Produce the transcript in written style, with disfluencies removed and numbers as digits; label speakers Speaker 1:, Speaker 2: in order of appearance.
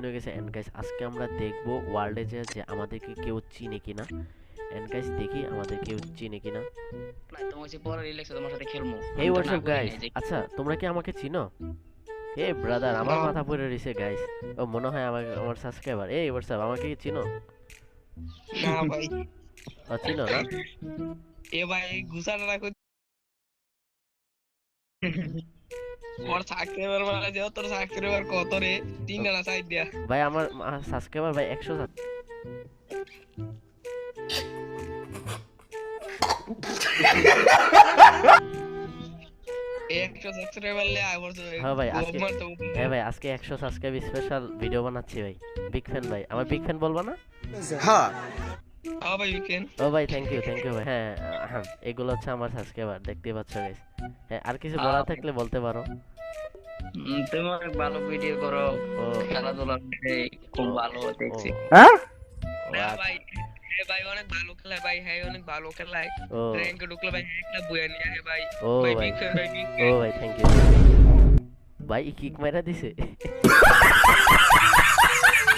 Speaker 1: হয়ে গেছে। And guys আজকে আমরা দেখবো ওয়ার্ল্ডে যে আমাদেরকে কেউ চিনে কিনা। এন্ড গাইস দেখি আমাদের কেউ চিনে কিনা।
Speaker 2: না তোমার যে পরে রিল্যাক্স তোমার সাথে খেলমু
Speaker 1: হে
Speaker 2: আমি তো না
Speaker 1: হোয়াটসঅ্যাপ
Speaker 2: করি
Speaker 1: গাইস,
Speaker 2: নাই যে
Speaker 1: আচ্ছা তোমরা কি আমাকে চিনো? হে ব্রাদার, আমার
Speaker 2: হ্যাঁ।
Speaker 1: মাথা পড়ে রইছে গাইস। ও মনে হয় আমার সাবস্ক্রাইবার। এই হোয়াটসঅ্যাপ, আমাকে কি চিনো?
Speaker 2: না ভাই
Speaker 1: ও চিনো না?
Speaker 2: এ ভাই ঘুষাটা রাখো ওর সাবস্ক্রাইবার বলা যে তোর সাবস্ক্রাইবার কত রে তিনটা না সাইড দিয়া
Speaker 1: ভাই আমার সাবস্ক্রাইবার ভাই 100।
Speaker 2: 100 সাবস্ক্রাইবার লে আই বলছো
Speaker 1: হ্যাঁ ভাই আজকে,
Speaker 2: গোবর তো
Speaker 1: হ্যাঁ ভাই আজকে 100 সাবস্ক্রাইব স্পেশাল ভিডিও বানাচ্ছি ভাই। বিগ ফ্যান ভাই, আমার বিগ ফ্যান বলবা না?
Speaker 3: হ্যাঁ
Speaker 2: হ্যাঁ ভাই উইকেন্ড
Speaker 1: ও ভাই থ্যাংক ইউ ভাই। হ্যাঁ এগুলো হচ্ছে আমার সাবস্ক্রাইবার, দেখতে পাচ্ছ গাইস। হ্যাঁ আর কিছু বলার থাকলে বলতে পারো।
Speaker 2: তুমি অনেক ভালো ভিডিও করো
Speaker 1: ও
Speaker 2: খেলাধুলা খুব
Speaker 1: ও
Speaker 2: ভালো
Speaker 1: ও
Speaker 2: দেখছি
Speaker 3: হ্যাঁ
Speaker 1: ও
Speaker 2: হ্যাঁ
Speaker 1: আচ্ছা।
Speaker 2: ভাই হ্যাঁ ভাই অনেক ভালো খেলায় ভাই হ্যাঁ অনেক ভালো খেলায়
Speaker 1: ও
Speaker 2: র্যাঙ্কে ঢুকলে ভাই একটা বইয়া নিয়ে আহে ভাই
Speaker 1: ও
Speaker 2: ভাই
Speaker 1: ভাই
Speaker 2: বিগ ফ্যান ভাই বিগ
Speaker 1: ও
Speaker 2: ফ্যান
Speaker 1: ভাই থ্যাংক ইউ ভাই। কিক মাইরা দিছে।